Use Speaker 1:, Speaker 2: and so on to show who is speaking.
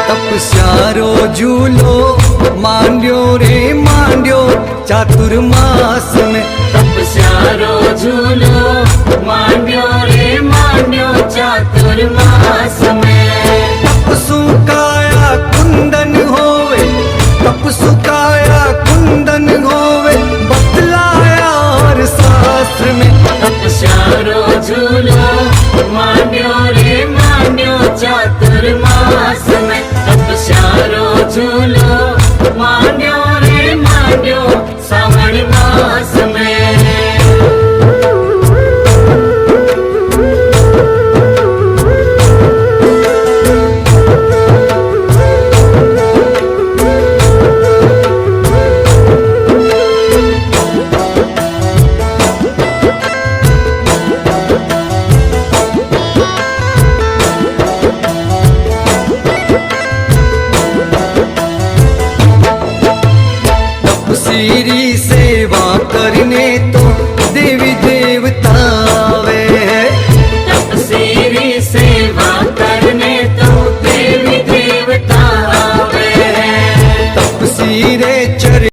Speaker 1: तपस्यारो झूलो मांड्यो रे मांड्यो चातुर्मास में।
Speaker 2: तपस्यारो झूलो मांड्यो रे मांड्यो चातुर्मास में।
Speaker 1: तप सुकाया कुंदन होवे, तप सुकाया कुंदन होवे बतलाया हर शास्त्र में।
Speaker 2: तपस्यारो झूलो मांड्यो रे मांड्यो चातुर्मास में। तपस्यारो झूलो मांड्यो रे मांड्यो श्रावण मास में।
Speaker 1: तपसीरी सेवा करने